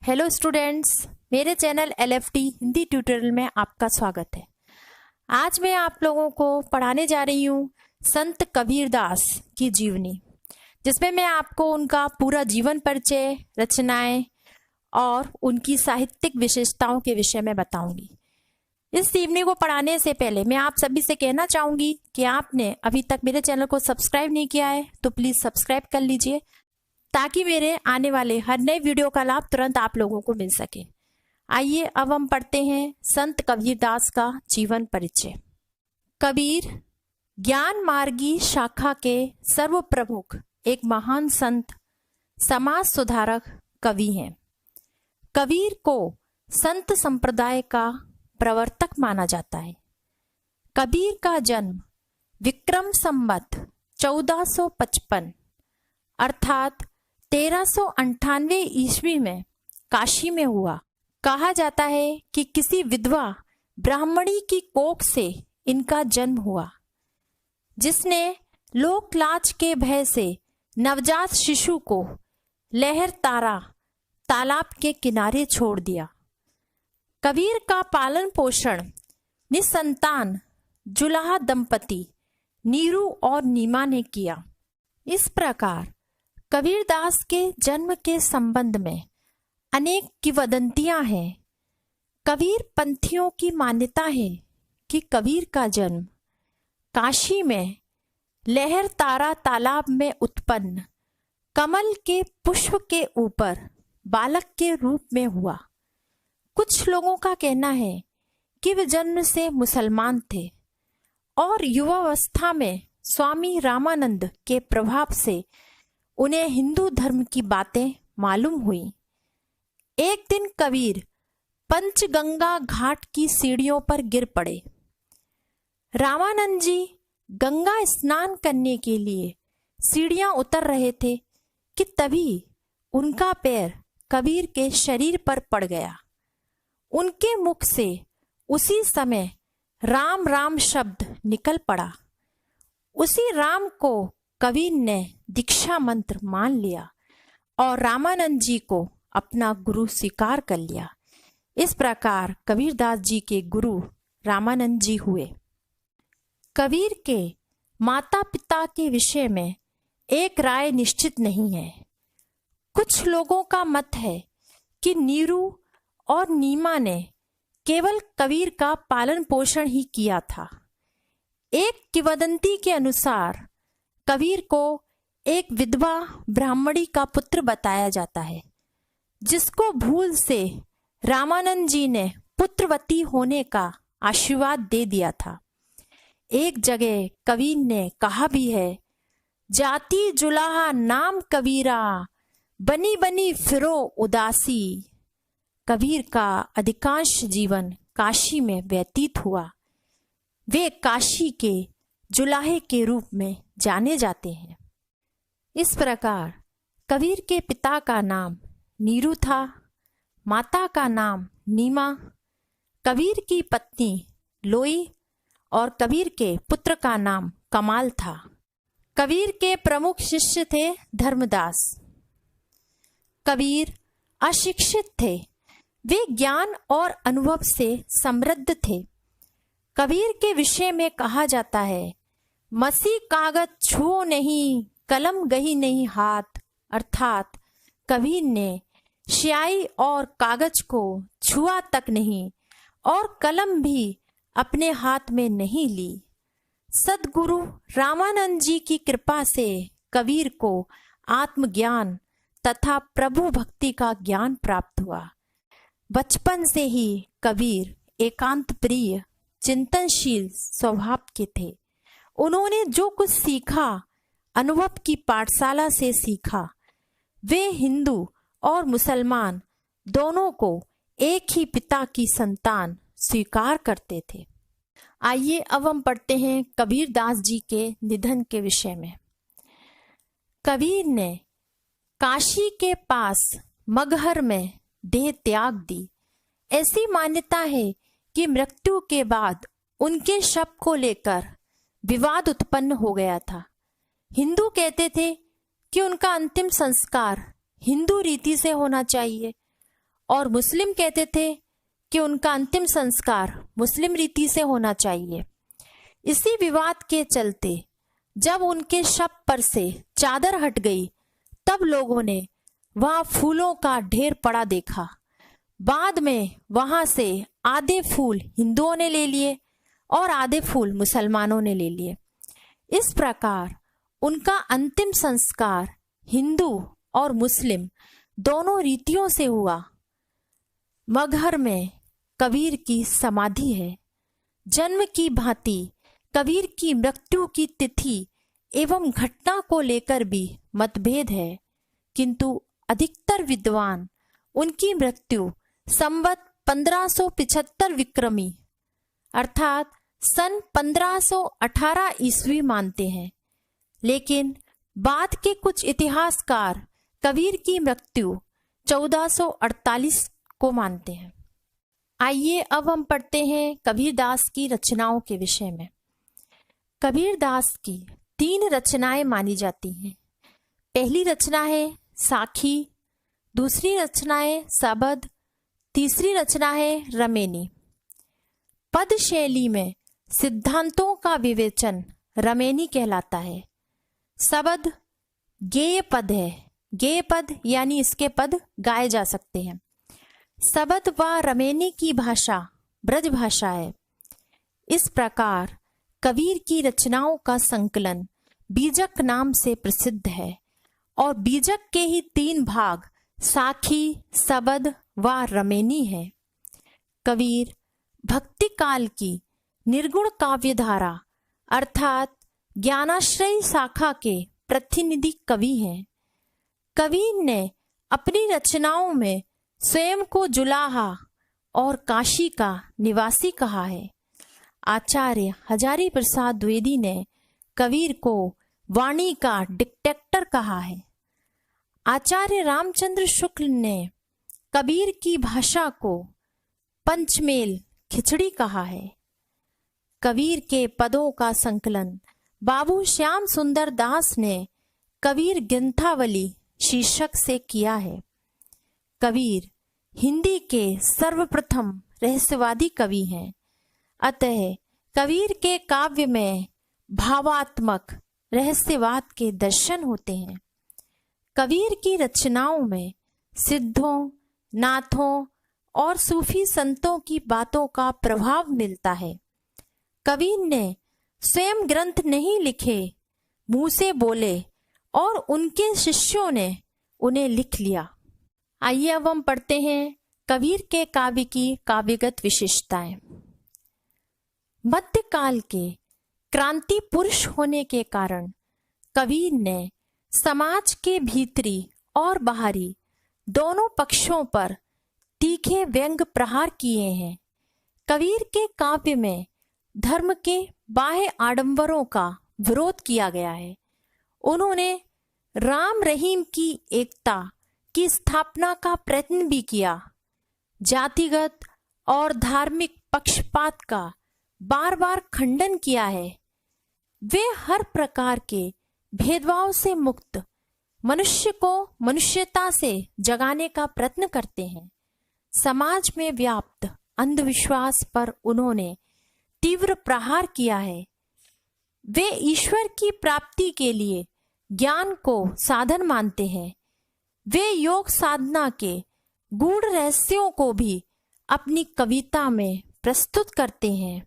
Hello students, मेरे channel LFT Hindi tutorial में आपका स्वागत है। आज मैं आप लोगों को पढ़ाने जा रही हूँ संत कबीरदास की जीवनी, जिसमें मैं आपको उनका पूरा जीवन परिचय, रचनाएं और उनकी साहित्यिक विशेषताओं के विषय में बताऊंगी। इस जीवनी को पढ़ाने से पहले मैं आप सभी से कहना चाहूंगी कि आपने अभी तक मेरे चैनल को सब्सक्राइब नहीं किया है तो प्लीज सब्सक्राइब कर लीजिए, ताकि मेरे आने वाले हर नए वीडियो का लाभ तुरंत आप लोगों को मिल सके। आइए अब हम पढ़ते हैं संत कबीरदास का जीवन परिचय। कबीर ज्ञान मार्गी शाखा के सर्व प्रमुख एक महान संत, समाज सुधारक कवि हैं। कबीर को संत संप्रदाय का प्रवर्तक माना जाता है। कबीर का जन्म विक्रम संवत 1455 अर्थात 1398 ईस्वी में काशी में हुआ। कहा जाता है कि किसी विधवा ब्राह्मणी की कोख से इनका जन्म हुआ, जिसने लोक लाज के भय से नवजात शिशु को लहर तारा तालाब के किनारे छोड़ दिया। कबीर का पालन पोषण निसंतान जुलाहा दंपति नीरू और नीमा ने किया। इस प्रकार कबीरदास के जन्म के संबंध में अनेक किंवदंतियां हैं। कबीर पंथियों की मान्यता है कि कबीर का जन्म काशी में लहर तारा तालाब में उत्पन्न कमल के पुष्प के ऊपर बालक के रूप में हुआ। कुछ लोगों का कहना है कि वे जन्म से मुसलमान थे और युवावस्था में स्वामी रामानंद के प्रभाव से उन्हें हिंदू धर्म की बातें मालूम हुई। एक दिन कबीर पंचगंगा घाट की सीढ़ियों पर गिर पड़े। रामानंद जी गंगा स्नान करने के लिए सीढ़ियां उतर रहे थे कि तभी उनका पैर कबीर के शरीर पर पड़ गया। उनके मुख से उसी समय राम राम शब्द निकल पड़ा। उसी राम को कबीर ने दीक्षा मंत्र मान लिया और रामानंद जी को अपना गुरु स्वीकार कर लिया। इस प्रकार कबीरदास जी के गुरु रामानंद जी हुए। कबीर के माता पिता के विषय में एक राय निश्चित नहीं है। कुछ लोगों का मत है कि नीरू और नीमा ने केवल कबीर का पालन पोषण ही किया था। एक किंवदंती के अनुसार कबीर को एक विधवा ब्राह्मणी का पुत्र बताया जाता है, जिसको भूल से रामानंद जी ने पुत्रवती होने का आशीर्वाद दे दिया था। एक जगह कबीर ने कहा भी है, जाति जुलाहा नाम कबीरा बनी बनी फिरो उदासी। कबीर का अधिकांश जीवन काशी में व्यतीत हुआ। वे काशी के जुलाहे के रूप में जाने जाते हैं। इस प्रकार कबीर के पिता का नाम नीरू था, माता का नाम नीमा, कबीर की पत्नी लोई और कबीर के पुत्र का नाम कमाल था। कबीर के प्रमुख शिष्य थे धर्मदास। कबीर अशिक्षित थे। वे ज्ञान और अनुभव से समृद्ध थे। कबीर के विषय में कहा जाता है, मसी कागज छुओ नहीं कलम गही नहीं हाथ। अर्थात कबीर ने स्याही और कागज को छुआ तक नहीं और कलम भी अपने हाथ में नहीं ली। सदगुरु रामानंद जी की कृपा से कबीर को आत्मज्ञान तथा प्रभु भक्ति का ज्ञान प्राप्त हुआ। बचपन से ही कबीर एकांत प्रिय चिंतनशील स्वभाव के थे। उन्होंने जो कुछ सीखा अनुभव की पाठशाला से सीखा। वे हिंदू और मुसलमान दोनों को एक ही पिता की संतान स्वीकार करते थे। आइए अब हम पढ़ते हैं कबीरदास जी के निधन के विषय में। कबीर ने काशी के पास मगहर में देह त्याग दी। ऐसी मान्यता है कि मृत्यु के बाद उनके शव को लेकर विवाद उत्पन्न हो गया था। हिंदू कहते थे कि उनका अंतिम संस्कार हिंदू रीति से होना चाहिए और मुस्लिम कहते थे कि उनका अंतिम संस्कार मुस्लिम रीति से होना चाहिए। इसी विवाद के चलते जब उनके शव पर से चादर हट गई तब लोगों ने वहां फूलों का ढेर पड़ा देखा। बाद में वहां से आधे फूल हिंदुओं ने ले लिए और आधे फूल मुसलमानों ने ले लिए। इस प्रकार उनका अंतिम संस्कार हिंदू और मुस्लिम दोनों रीतियों से हुआ। मगहर में कबीर की समाधि है। जन्म की भांति कबीर की मृत्यु की तिथि एवं घटना को लेकर भी मतभेद है, किंतु अधिकतर विद्वान उनकी मृत्यु संवत 1575 विक्रमी अर्थात सन 1518 ईस्वी मानते हैं, लेकिन बाद के कुछ इतिहासकार कबीर की मृत्यु 1448 को मानते हैं। आइए अब हम पढ़ते हैं कबीरदास की रचनाओं के विषय में। कबीरदास की 3 रचनाएं मानी जाती हैं। पहली रचना है साखी, दूसरी रचना है सबद, तीसरी रचना है रमेनी। पद शैली में सिद्धांतों का विवेचन रमेनी कहलाता है। सबद गेय पद है। गेय पद यानी इसके पद गाए जा सकते हैं। सबद व रमेनी की भाषा ब्रज भाषा है। इस प्रकार कबीर की रचनाओं का संकलन बीजक नाम से प्रसिद्ध है और बीजक के ही 3 भाग साखी, सबद व रमेनी है। कबीर भक्ति काल की निर्गुण काव्यधारा अर्थात ज्ञानाश्रयी शाखा के प्रतिनिधि कवि हैं। कबीर ने अपनी रचनाओं में स्वयं को जुलाहा और काशी का निवासी कहा है। आचार्य हजारी प्रसाद द्विवेदी ने कबीर को वाणी का डिक्टेटर कहा है। आचार्य रामचंद्र शुक्ल ने कबीर की भाषा को पंचमेल खिचड़ी कहा है। कबीर के पदों का संकलन बाबू श्याम सुंदर दास ने कबीर ग्रंथावली शीर्षक से किया है। कबीर हिंदी के सर्वप्रथम रहस्यवादी कवि हैं। अतः कबीर के काव्य में भावात्मक रहस्यवाद के दर्शन होते हैं। कबीर की रचनाओं में सिद्धों, नाथों और सूफी संतों की बातों का प्रभाव मिलता है। कबीर ने स्वयं ग्रंथ नहीं लिखे, मुंह से बोले और उनके शिष्यों ने उन्हें लिख लिया। आइए अब हम पढ़ते हैं कबीर के काव्य की काव्यगत विशेषताएं। मध्यकाल के क्रांति पुरुष होने के कारण कबीर ने समाज के भीतरी और बाहरी दोनों पक्षों पर तीखे व्यंग प्रहार किए हैं। कबीर के काव्य में धर्म के बाह्य आडंबरों का विरोध किया गया है। उन्होंने राम रहीम की एकता की स्थापना का प्रयत्न भी किया। जातिगत और धार्मिक पक्षपात का बार बार खंडन किया है। वे हर प्रकार के भेदभाव से मुक्त मनुष्य को मनुष्यता से जगाने का प्रयत्न करते हैं। समाज में व्याप्त अंधविश्वास पर उन्होंने तीव्र प्रहार किया है। वे ईश्वर की प्राप्ति के लिए ज्ञान को साधन मानते हैं। वे योग साधना के गूढ़ रहस्यों को भी अपनी कविता में प्रस्तुत करते हैं।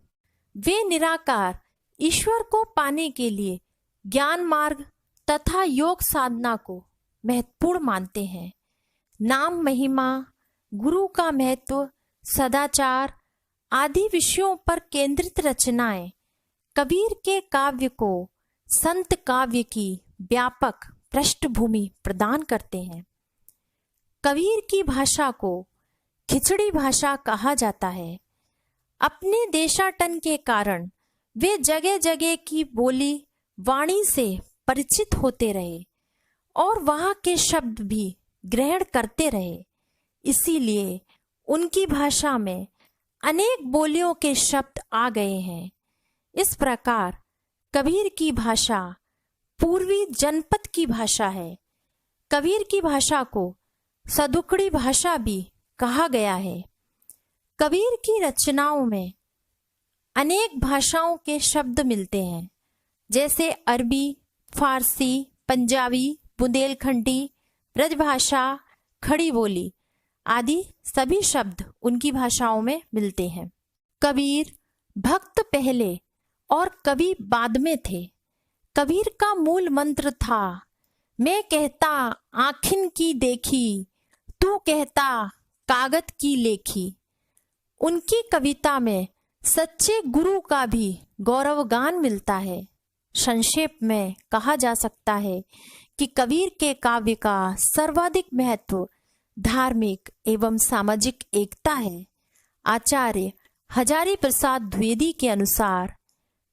वे निराकार ईश्वर को पाने के लिए ज्ञान मार्ग तथा योग साधना को महत्वपूर्ण मानते हैं। नाम महिमा, गुरु का महत्व, सदाचार आदि विषयों पर केंद्रित रचनाएं कबीर के काव्य को संत काव्य की व्यापक पृष्ठभूमि प्रदान करते हैं। कबीर की भाषा को खिचड़ी भाषा कहा जाता है। अपने देशाटन के कारण वे जगह जगह की बोली वाणी से परिचित होते रहे और वहां के शब्द भी ग्रहण करते रहे। इसीलिए उनकी भाषा में अनेक बोलियों के शब्द आ गए हैं। इस प्रकार कबीर की भाषा पूर्वी जनपद की भाषा है। कबीर की भाषा को सदुकड़ी भाषा भी कहा गया है, कबीर की रचनाओं में अनेक भाषाओं के शब्द मिलते हैं, जैसे अरबी, फारसी, पंजाबी, बुंदेलखंडी, ब्रजभाषा, खड़ी बोली आदि सभी शब्द उनकी भाषाओं में मिलते हैं। कबीर भक्त पहले और कवि बाद में थे। कबीर का मूल मंत्र था, मैं कहता आँखिन की देखी, तू कहता कागज की लेखी। उनकी कविता में सच्चे गुरु का भी गौरवगान मिलता है। संक्षेप में कहा जा सकता है कि कबीर के काव्य का सर्वाधिक महत्व धार्मिक एवं सामाजिक एकता है। आचार्य हजारी प्रसाद द्विवेदी के अनुसार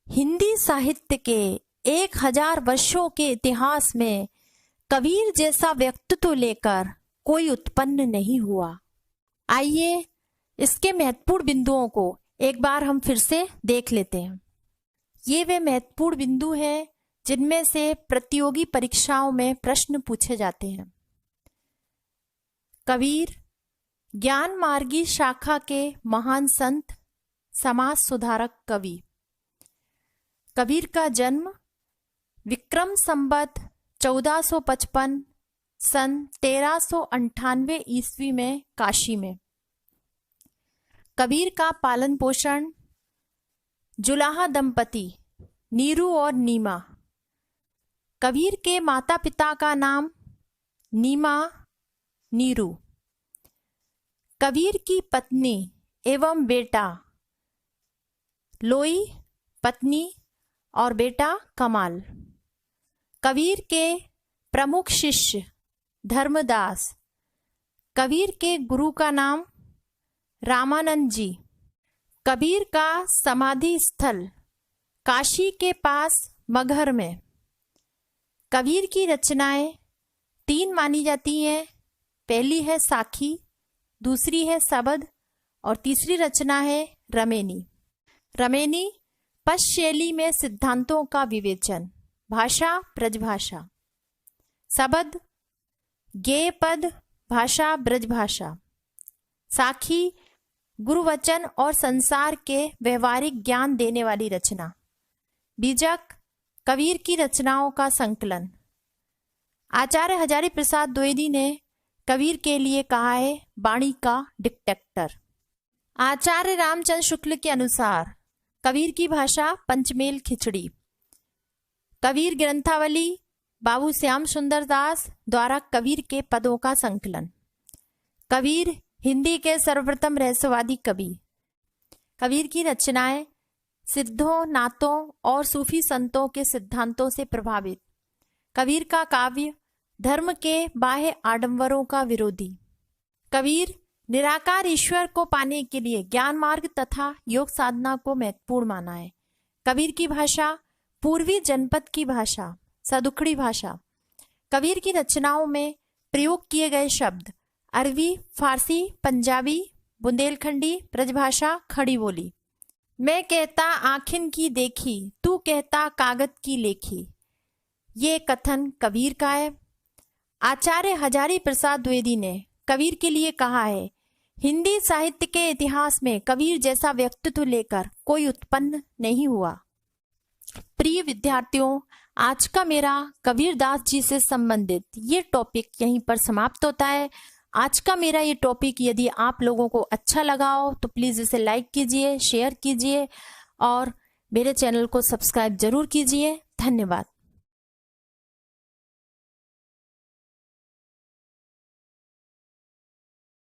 हिंदी साहित्य के 1000 वर्षों के इतिहास में कबीर जैसा व्यक्तित्व लेकर कोई उत्पन्न नहीं हुआ। आइए इसके महत्वपूर्ण बिंदुओं को एक बार हम फिर से देख लेते हैं। ये वे महत्वपूर्ण बिंदु हैं जिनमें से प्रतियोगी परीक्षाओं में प्रश्न पूछे जाते हैं। कबीर ज्ञान मार्गी शाखा के महान संत, समाज सुधारक कवि। कबीर का जन्म विक्रम संवत 1455 सन 1398 ईस्वी में काशी में। कबीर का पालन पोषण जुलाहा दंपति नीरू और नीमा। कबीर के माता पिता का नाम नीमा, नीरू। कबीर की पत्नी एवं बेटा लोई, पत्नी और बेटा कमाल। कबीर के प्रमुख शिष्य धर्मदास। कबीर के गुरु का नाम रामानंद जी। कबीर का समाधि स्थल काशी के पास मगहर में। कबीर की रचनाएं 3 मानी जाती हैं। पहली है साखी, दूसरी है सबद और तीसरी रचना है रमेनी। रमेनी पद शैली में सिद्धांतों का विवेचन, भाषा ब्रजभाषा। सबद गेय पद, भाषा ब्रजभाषा। साखी गुरुवचन और संसार के व्यवहारिक ज्ञान देने वाली रचना। बीजक कबीर की रचनाओं का संकलन। आचार्य हजारी प्रसाद द्विवेदी ने कबीर के लिए कहा है वाणी का डिक्टेटर। आचार्य रामचंद्र शुक्ल के अनुसार कबीर की भाषा पंचमेल खिचड़ी। कबीर ग्रंथावली बाबू श्याम सुंदर दास द्वारा कबीर के पदों का संकलन। कबीर हिंदी के सर्वप्रथम रहस्यवादी कवि। कबीर की रचनाएं सिद्धों, नातों और सूफी संतों के सिद्धांतों से प्रभावित। कबीर का काव्य धर्म के बाह्य आडंबरों का विरोधी। कबीर निराकार ईश्वर को पाने के लिए ज्ञान मार्ग तथा योग साधना को महत्वपूर्ण माना है। कबीर की भाषा पूर्वी जनपद की भाषा, सदुखड़ी भाषा। कबीर की रचनाओं में प्रयोग किए गए शब्द अरबी, फारसी, पंजाबी, बुंदेलखंडी, ब्रजभाषा, खड़ी बोली। मैं कहता आँखिन की देखी, तू कहता कागज की लेखी। ये कथन कबीर का है। आचार्य हजारी प्रसाद द्विवेदी ने कबीर के लिए कहा है, हिंदी साहित्य के इतिहास में कबीर जैसा व्यक्तित्व लेकर कोई उत्पन्न नहीं हुआ। प्रिय विद्यार्थियों, आज का मेरा कबीर दास जी से संबंधित ये टॉपिक यहीं पर समाप्त होता है। आज का मेरा ये टॉपिक यदि आप लोगों को अच्छा लगा हो तो प्लीज़ इसे लाइक कीजिए, शेयर कीजिए और मेरे चैनल को सब्सक्राइब जरूर कीजिए। धन्यवाद।